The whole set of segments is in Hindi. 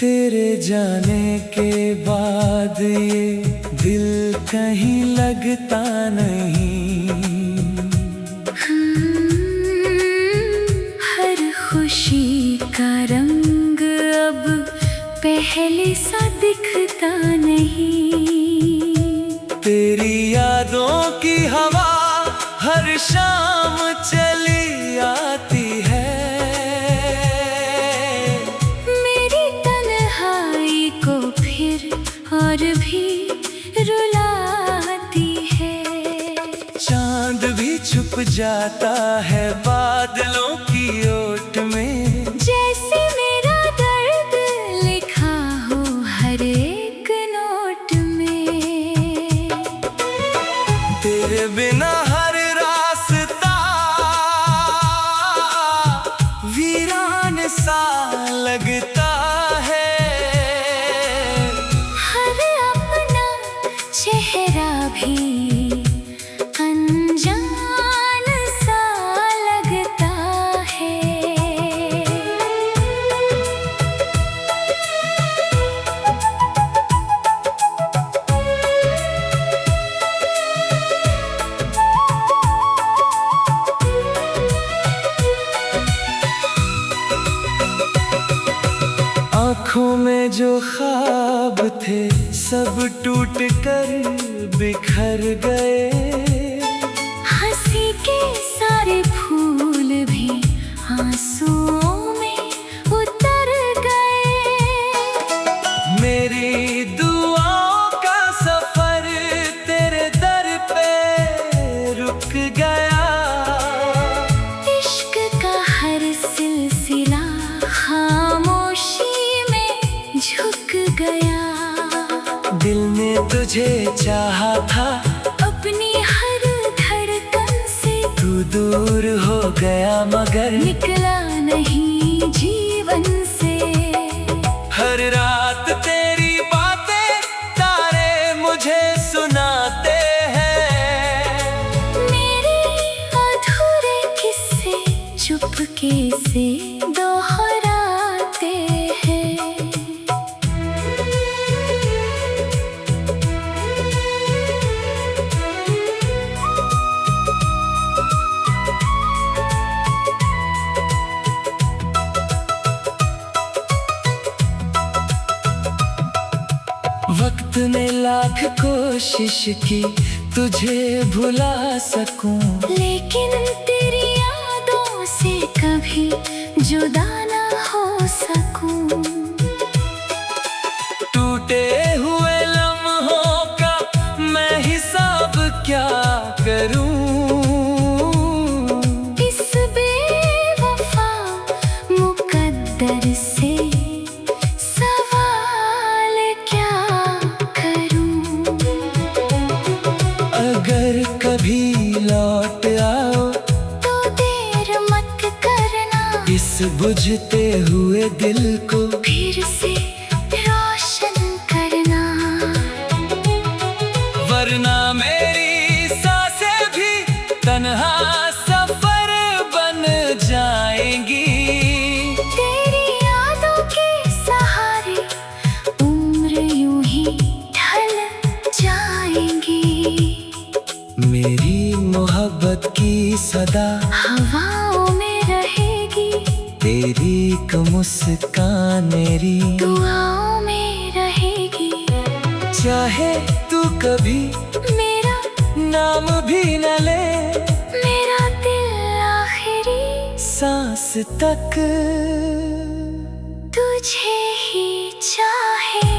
तेरे जाने के बाद ये दिल कहीं लगता नहीं। हर खुशी का रंग अब पहले सा दिखता नहीं। तेरी यादों की हवा हर शाम चली आती है। मेरी तन्हाई को फिर और भी रुलाती है। चांद भी छुप जाता है बादलों की ओट में। जैसे मेरा दर्द लिखा हो हर एक नोट में। तेरे बिना हर रास्ता वीरान सा लगता है। हर अपना चेहरा भी अनजान सा लगता है। आँखों में जो ख्वाब थे सब टूट कर बिखर गए। हंसी के सारे फूल भी आंसुओं में उतर गए। मेरी दुआओं का सफर तेरे दर पे रुक गया। इश्क का हर सिलसिला खामोशी में झुक गया। दिल ने तुझे चाहा था अपनी हर धड़कन से। तू दूर हो गया मगर निकला नहीं जीवन से। हर रात तेरी बातें तारे मुझे सुनाते हैं। मेरे अधूरे किस्से चुपके से दोहराते हैं। वक्त ने लाख कोशिश की तुझे भुला सकूं। लेकिन तेरी यादों से कभी जुदा ना हो सकूं। टूटे हुए लम्हों का मैं हिसाब क्या करूं। इस बेवफा मुकद्दर से सवाल क्या करूं। अगर कभी लौट आओ तो देर मत करना। इस बुझते हुए दिल को फिर से रोशन करना। वरना मेरी सांसें भी तन्हा सफर बन जाएंगी। तेरी यादों के सहारे उम्र यूं ही ढल जाएंगी। मेरी मोहब्बत की सदा हवाओं में रहेगी। तेरी एक मुस्कान मेरी दुआओं में रहेगी। चाहे तू कभी मेरा नाम भी न ले। मेरा दिल आखिरी सांस तक तुझे ही चाहे।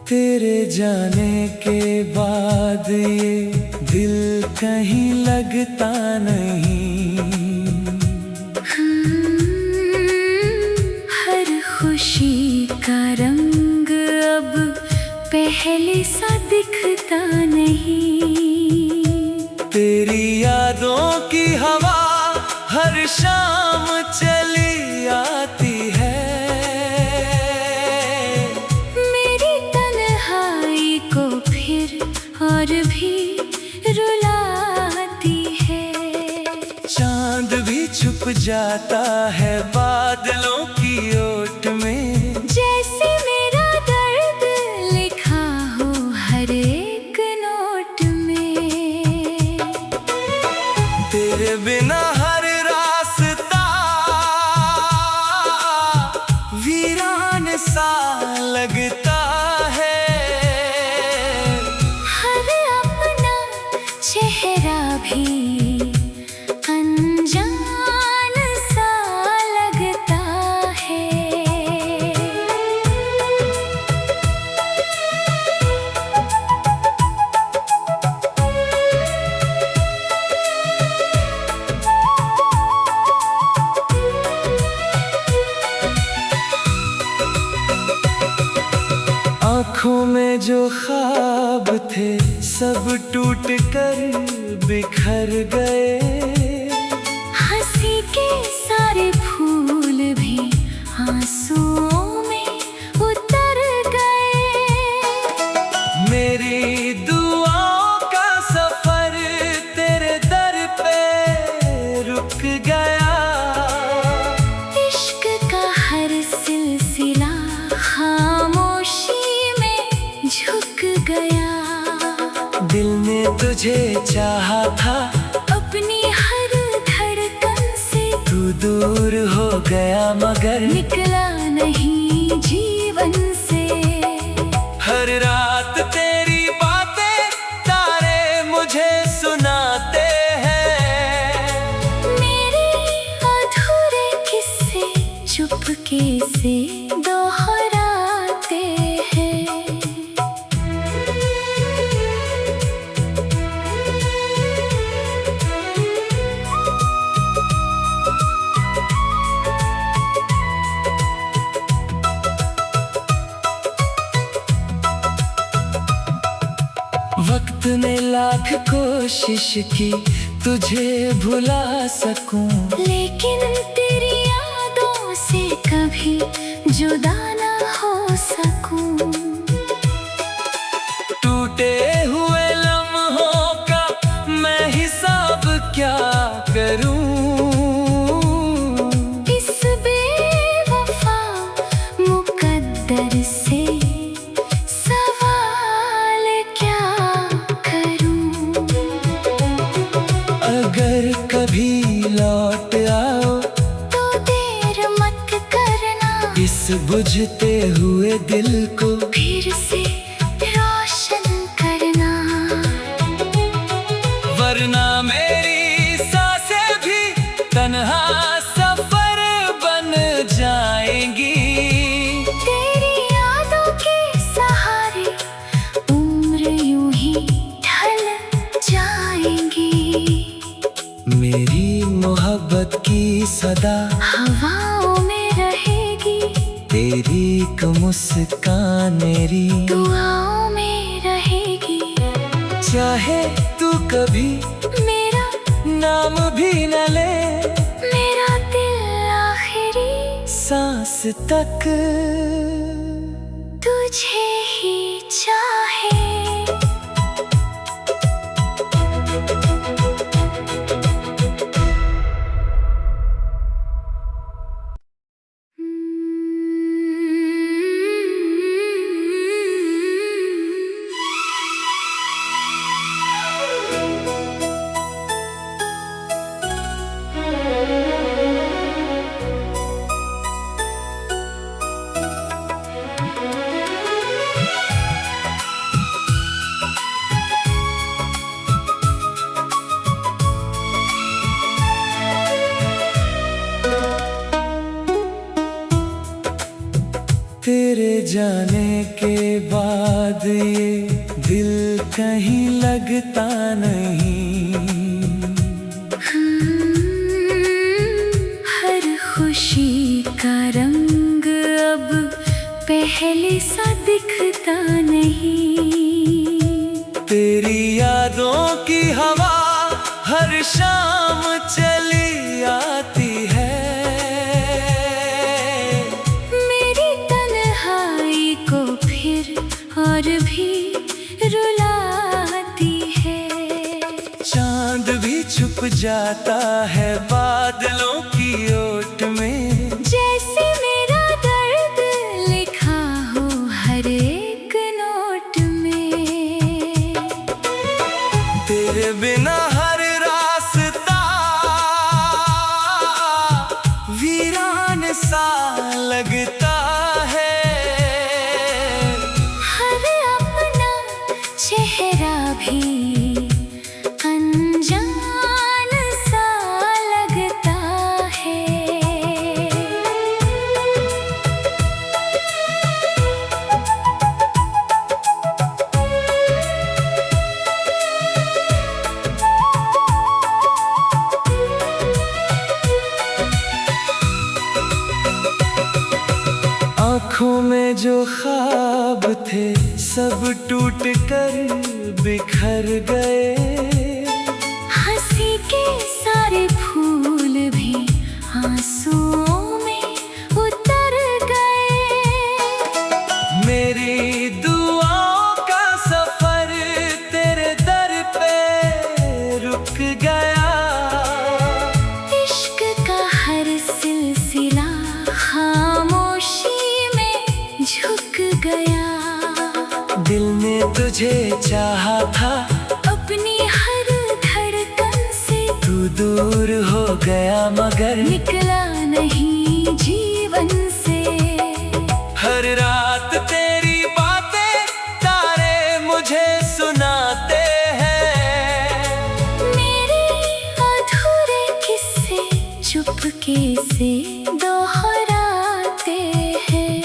तेरे जाने के बाद ये दिल कहीं लगता नहीं। हर खुशी का रंग अब पहले सा दिखता नहीं। तेरी यादों की हवा हर शाम चली आती है। मेरी तन्हाई को फिर और भी रुलाती है। चांद भी छुप जाता है बादलों की ओट में। जैसे मेरा दर्द लिखा हो हर एक नोट में। तेरे बिना हर रास्ता वीरान सा लगता है। हर अपना चेहरा भी अनजान सा लगता है। आँखों में जो ख्वाब थे सब टूट कर बिखर गए। हंसी के सारे फूल भी आंसुओं में उतर गए। मेरी दुआओं का सफर तेरे दर पे रुक गया। इश्क का हर सिलसिला खामोशी में झुक गया। दिल ने तुझे चाहा था अपनी हर धड़कन से। तू दूर हो गया मगर निकला नहीं जीवन से। हर रात तेरी बातें तारे मुझे सुनाते हैं। मेरे अधूरे किस्से चुपके से दोहराते हैं। वक्त ने लाख कोशिश की तुझे भुला सकूं। लेकिन तेरी यादों से कभी जुदा ना हो सकूं। टूटे हुए लम्हों का मैं हिसाब क्या करूं। इस बेवफा मुकद्दर से सवाल क्या करूं। अगर कभी लौट आओ तो देर मत करना। इस बुझते हुए दिल को फिर से रोशन करना। वरना मेरी सांसें भी तन्हा सफर बन जाएंगी। तेरी यादों के सहारे उम्र यूं ही ढल जाएंगी। मेरी मोहब्बत की सदा हवाओं में रहेगी। तेरी एक मुस्कान मेरी दुआओं में रहेगी। चाहे तू कभी मेरा नाम भी न ले। मेरा दिल आखिरी सांस तक तुझे ही चाहे। तेरे जाने के बाद ये दिल कहीं लगता नहीं। हर खुशी का रंग अब पहले सा दिखता नहीं। तेरी यादों की हवा हर शाम चली आती है। मेरी तन्हाई को फिर और भी रुलाती है। चांद भी छुप जाता है बादलों की ओट में। जैसे मेरा दर्द लिखा हो हर एक नोट में। तेरे बिना हर रास्ता वीरान सा लगता है। हर अपना चेहरा भी अनजान सा लगता है। आँखों में जो ख्वाब थे सब टूट कर बिखर गए। हंसी के सारे फूल भी आंसुओं में उतर गए। मेरी दुआओं का सफर तेरे दर पे रुक गया। इश्क का हर सिलसिला खामोशी में झुक गया। दिल ने तुझे चाहा था अपनी हर धड़कन से। तू दूर हो गया मगर निकला नहीं जीवन से। हर रात तेरी बातें तारे मुझे सुनाते हैं। मेरे अधूरे किस्से चुपके से दोहराते हैं।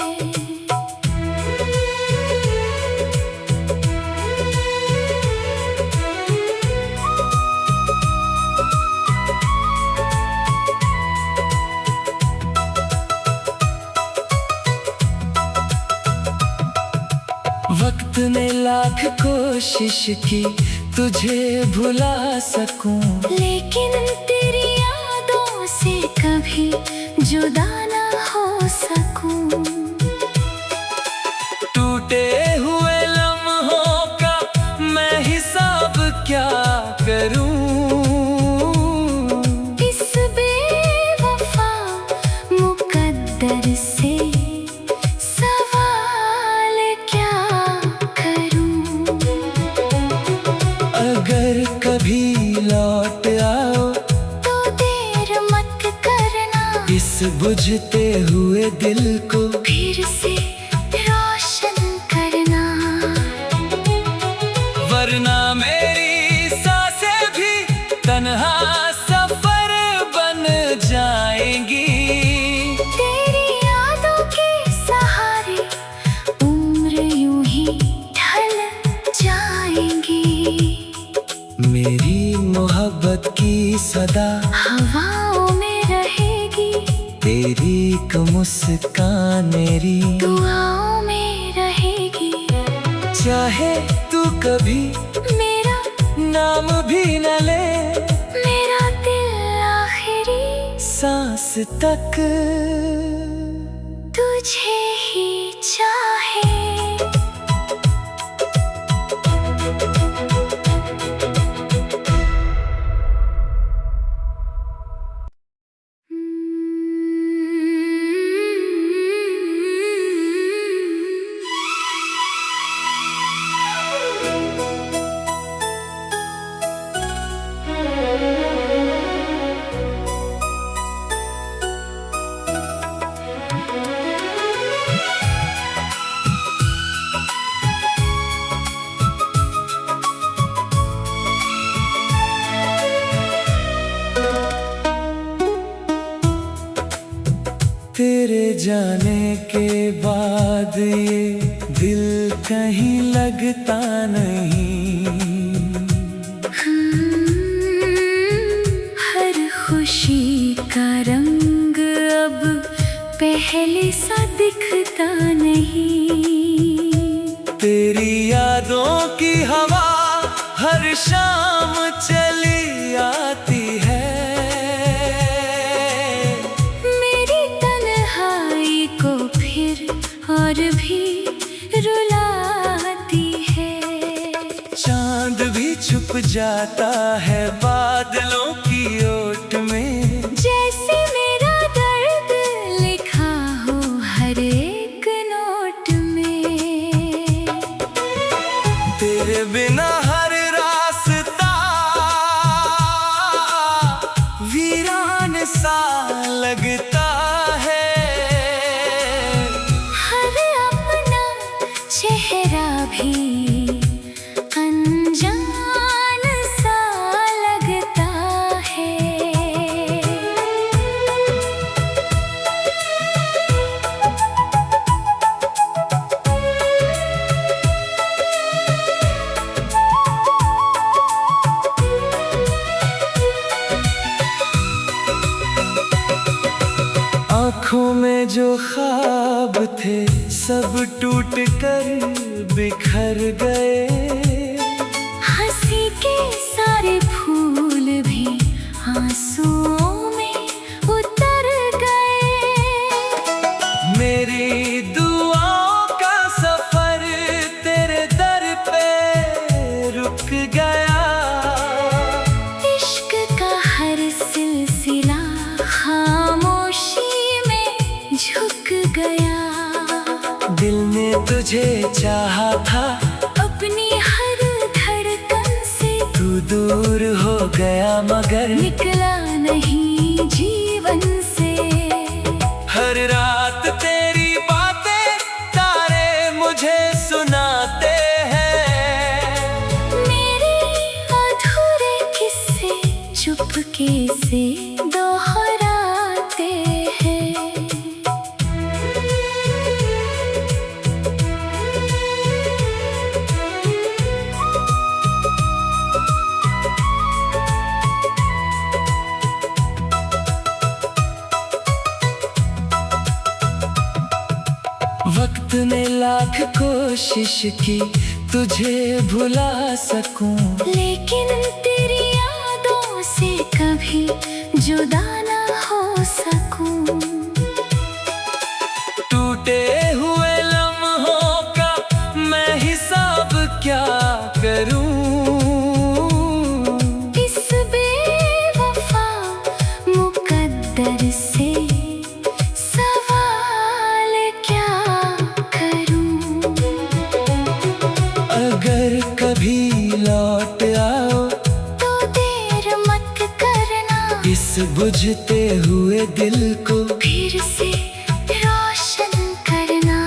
वक्त ने लाख कोशिश की तुझे भुला सकूं। लेकिन तेरी यादों से कभी जुदा ना हो सकूं। टूटे हुए लम्हों का मैं हिसाब क्या करूं। इस बेवफा मुकद्दर से सवाल क्या करूं। अगर कभी लौट आओ तो देर मत करना। इस बुझते हुए दिल को फिर से रोशन करना। वरना मेरी सांसें भी तन्हा सफर बन जाएंगी। तेरी यादों के सहारे उम्र यूं ही ढल जाएंगी। मेरी मोहब्बत की सदा हवाओं में रहेगी। तेरी एक मुस्कान मेरी दुआओं में रहेगी। चाहे तू कभी मेरा नाम भी न ले। मेरा दिल आखिरी सांस तक तुझे ही चाहे। तेरे जाने के बाद ये दिल कहीं लगता नहीं। हर खुशी का रंग अब पहले सा दिखता नहीं। तेरी यादों की हवा हर शाम चली आती है। मेरी तन्हाई को फिर और भी रुलाती है। चांद भी छुप जाता है बादलों की ओट में। जैसे मेरा दर्द लिखा हो हर एक नोट में। तेरे बिना हर रास्ता वीरान सा लगता है। हर अपना चेहरा भी अनजान सा लगता है। आँखों में जो ख्वाब थे सब टूट कर बिखर गए। हंसी के सारे फूल भी आंसुओं में उतर गए। मेरी दुआओं का सफर तेरे दर पे रुक गया। इश्क का हर सिलसिला खामोशी में झुक गया। दिल ने तुझे चाहा था अपनी हर धड़कन से। तू दूर हो गया मगर निकला नहीं जीवन से। हर रात तेरी बातें तारे मुझे सुनाते हैं। मेरे अधूरे किस्से चुपके से दोहराते हैं। वक्त ने लाख कोशिश की तुझे भुला सकूं। लेकिन तेरी यादों से कभी जुदा ना हो सकूं। टूटे हुए लम्हों का मैं हिसाब क्या करूं। इस बेवफा मुकद्दर से सवाल क्या करूं। अगर कभी लौट आओ तो देर मत करना। इस बुझते हुए दिल को फिर से रोशन करना।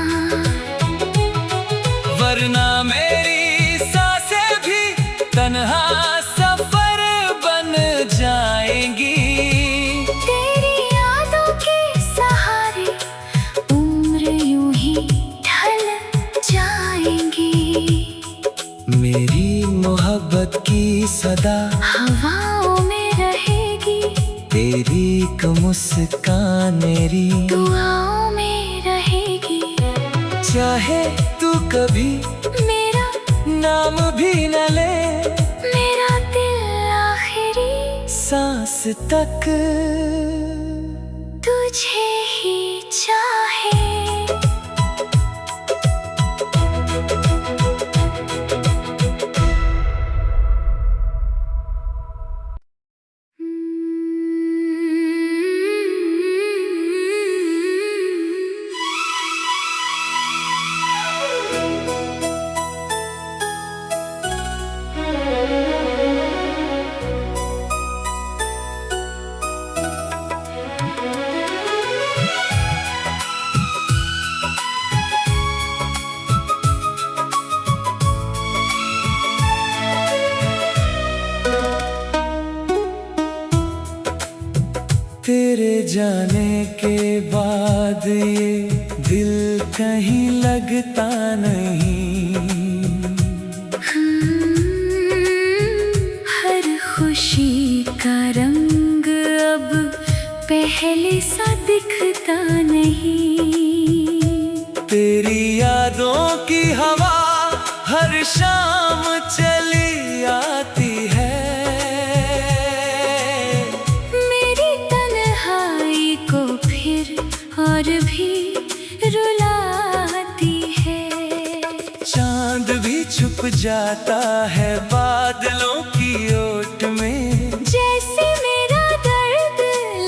वरना मेरी सांसें भी तन्हा सफर बन जाएंगी। तेरी यादों के सहारे उम्र यूं ही ढल जाएंगी। मेरी मोहब्बत की सदा हवाओं में रहेगी। तेरी एक मुस्कान मेरी दुआओं में रहेगी। चाहे तू कभी मेरा नाम भी न ले। मेरा दिल आखिरी सांस तक तुझे ही चाहे। तेरे जाने के बाद ये दिल कहीं लगता नहीं। हर खुशी का रंग अब पहले सा दिखता नहीं। तेरी यादों की हवा हर शाम चली आती है। मेरी तन्हाई को फिर और भी रुलाती है। चांद भी छुप जाता है बादलों की ओट में। जैसे मेरा दर्द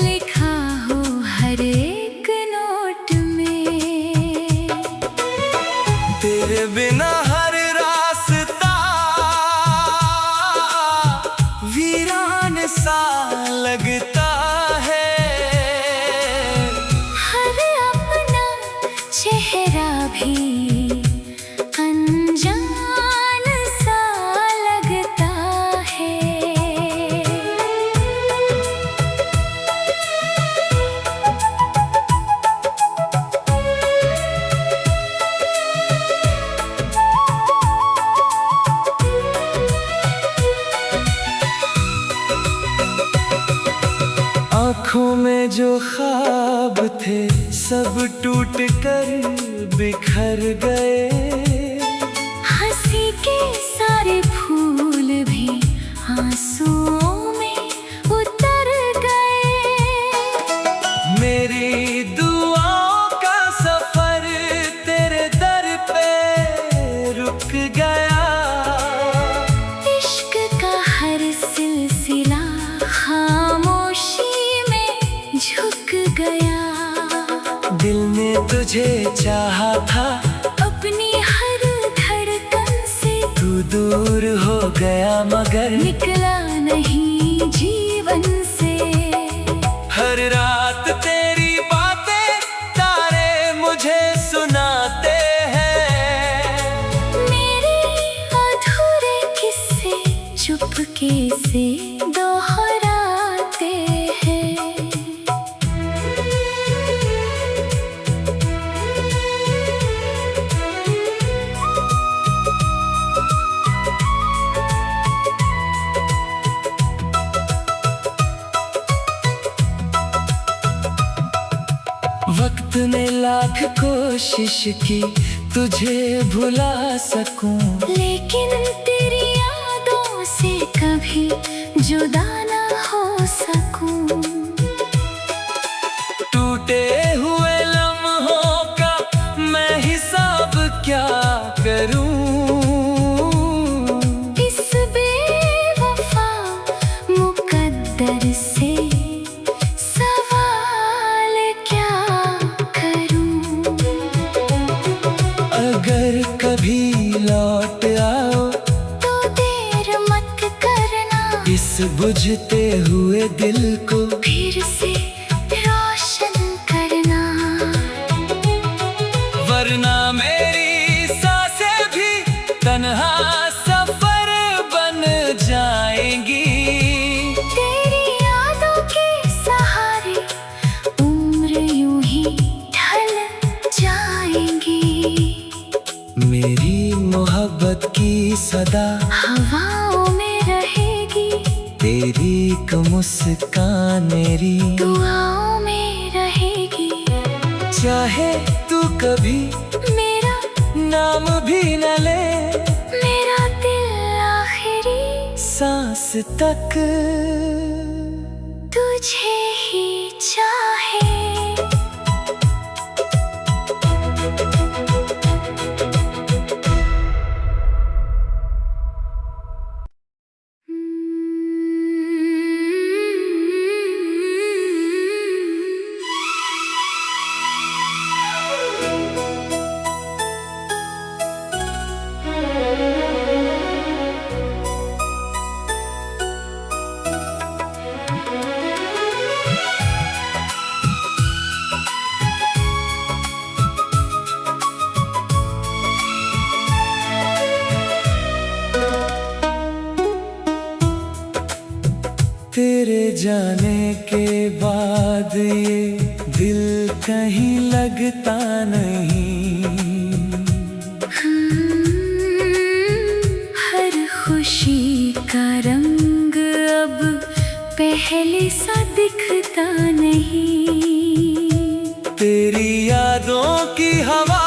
लिखा हो हर एक नोट में। तेरे बिना हर रास्ता वीरान सा लगता है। हर अपना चेहरा भी अनजान सा लगता है। आँखों में जो ख्वाब थे सब टूट कर बिखर गए। हंसी के सारे फूल भी आंसुओं में उतर गए। मेरी दुआओं का सफर तेरे दर पे रुक गया। इश्क का हर सिलसिला खामोशी में झुक गया। दिल ने तुझे चाहा था अपनी हर धड़कन से। तू दूर हो गया मगर निकला नहीं जीवन से। हर रात तेरी बातें तारे मुझे सुनाते हैं। मेरे अधूरे किस्से चुपके से दोहराते हैं। वक्त ने लाख कोशिश की तुझे भुला सकूं। लेकिन तेरी यादों से कभी जुदा ना हो सकूं। टूटे हुए लम्हों का मैं हिसाब क्या करूं। इस बेवफा मुकद्दर से सवाल क्या करूं। अगर कभी लौट आओ तो देर मत करना। इस बुझते हुए दिल को फिर से रोशन करना। वरना मेरी सांसें भी तन्हा सफर बन जाएंगी। तेरी यादों के सहारे उम्र यूं ही ढल जाएंगी। मेरी मोहब्बत की सदा हवाओं में रहेगी। तेरी एक मुस्कान मेरी दुआओं में रहेगी। चाहे तू कभी मेरा नाम भी न ले। मेरा दिल आखिरी सांस तक तुझे ही चाहे। तेरे जाने के बाद ये दिल कहीं लगता नहीं। हर खुशी का रंग अब पहले सा दिखता नहीं। तेरी यादों की हवा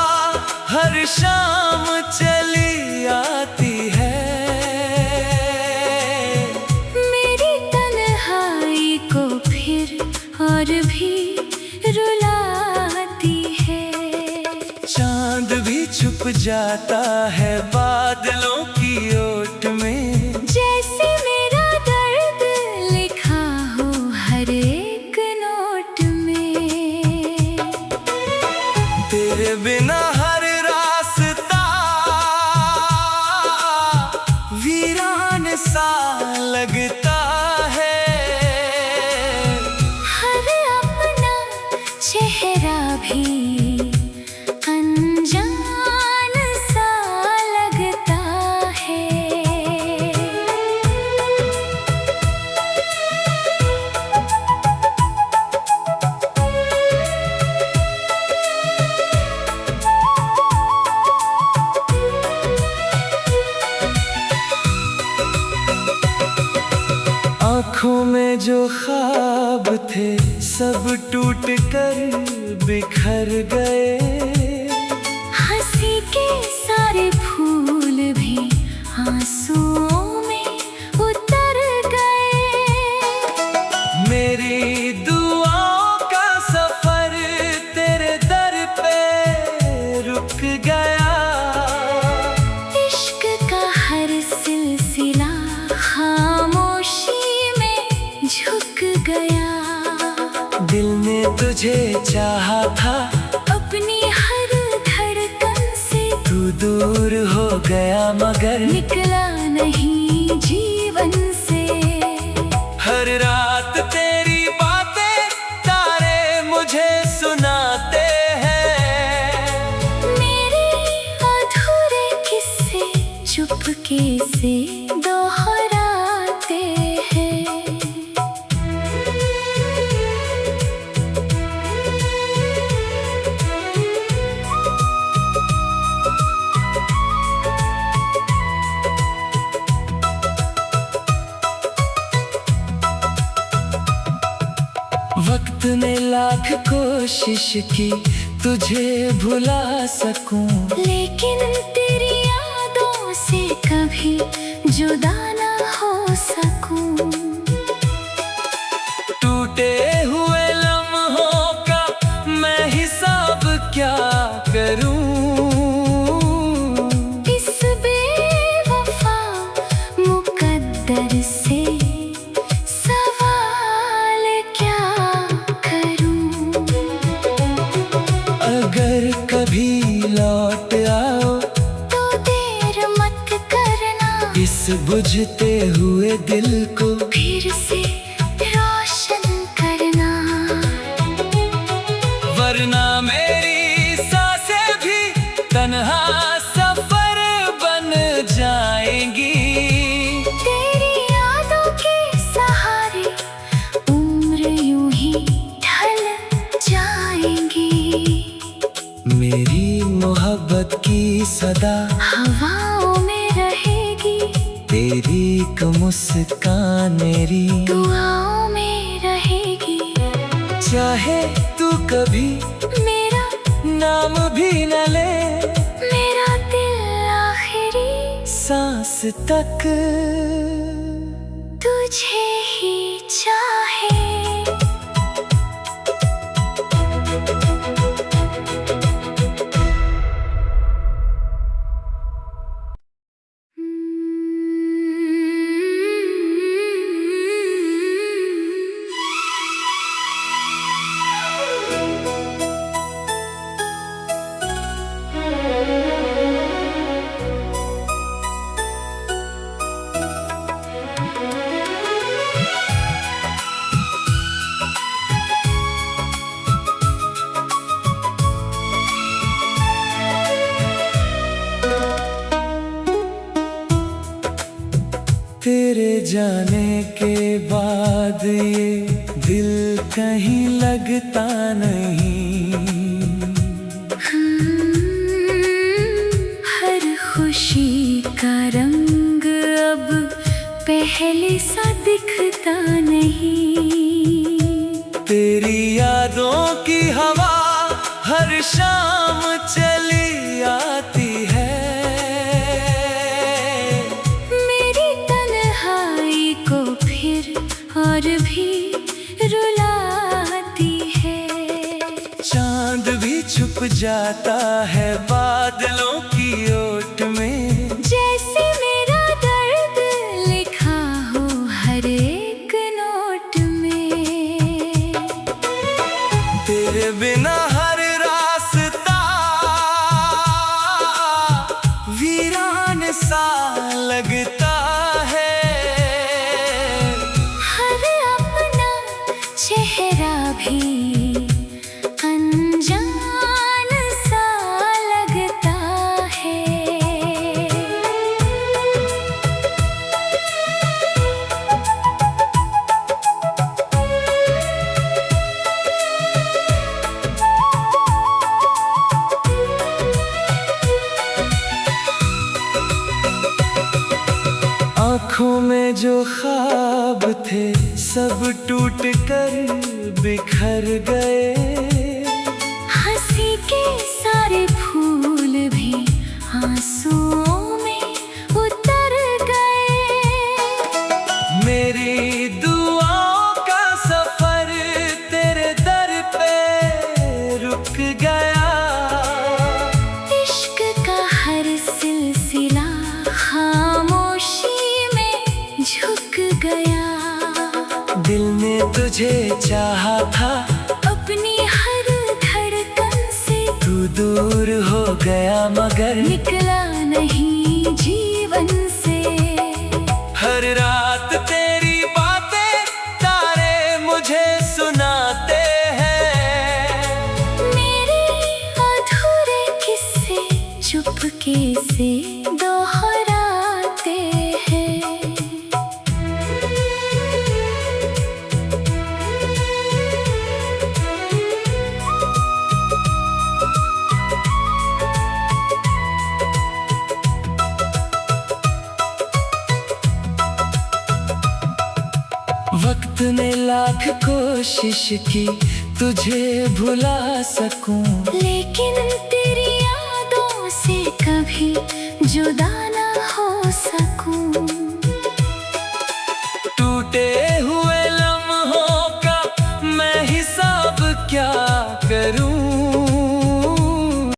हर शाम चली आती है, मेरी तन्हाई को फिर और भी रुलाती है। चांद भी छुप जाता है बादलों की ओट में, जैसे मेरा दर्द लिखा हो हर एक नोट में। तेरे बिना हर रास्ता वीरान सा लगता है। हर अपना चेहरा भी अनजान सा लगता है। आँखों में जो ख्वाब थे सब टूट कर बिखर गए, हंसी के सारे फूल भी आंसुओं में उतर गए। मेरी दुआओं का सफर तेरे दर पे रुक गया। इश्क का हर सिलसिला खामोशी में झुक गया। दिल ने तुझे चाहा था अपनी हर धड़कन से, तू दूर हो गया मगर निकला नहीं जीवन से। हर रात तेरी बातें तारे मुझे सुनाते हैं, मेरे अधूरे किस्से चुपके से दोहराते हैं। वक्त ने लाख कोशिश की तुझे भुला सकूं, लेकिन तेरी यादों से कभी जुदा ना हो सकूं। टूटे हुए लम्हों का मैं हिसाब क्या करूं। इस बेवफा मुकद्दर से सवाल क्या करूं। अगर कभी लौट आओ तो देर मत करना, इस बुझते हुए दिल को फिर से रोशन करना। वरना मेरी सांसें भी तन्हा सफर बन जाएंगी। तेरी यादों के सहारे उम्र यूं ही ढल जाएंगी। मेरी मोहब्बत की सदा हवाओं में रहेगी, तेरी एक मुस्कान मेरी दुआओं में रहेगी। चाहे तू कभी मेरा नाम भी न ले, मेरा दिल आखिरी सांस तक तुझे ही चाहे। तेरे जाने के बाद ये दिल कहीं लगता नहीं। हर खुशी का रंग अब पहले सा दिखता नहीं। तेरी यादों की हवा हर शाम चली आती है। मेरी तन्हाई को फिर और भी रुलाती है। चांद भी छुप जाता है बादलों की ओट में। जैसे मेरा दर्द लिखा हो हर एक नोट में। तेरे बिना हर रास्ता वीरान सा लगता है। हर अपना चेहरा भी अनजान सा लगता है। आँखों में जो ख्वाब थे सब टूट कर बिखर गए। हंसी के सारे फूल भी आंसुओं में उतर गए। मेरी दुआओं का सफर तेरे दर पे रुक गया। इश्क का हर सिलसिला खामोशी में झुक गया। दिल ने तुझे चाहा था अपनी हर धड़कन से। तू दूर हो गया मगर निकला नहीं जीवन से। हर रात तेरी बातें तारे मुझे सुनाते हैं। मेरे अधूरे किस्से चुपके से दोहराते हैं। वक्त ने लाख कोशिश की तुझे भुला सकूं। लेकिन तेरी यादों से कभी जुदा ना हो सकूं।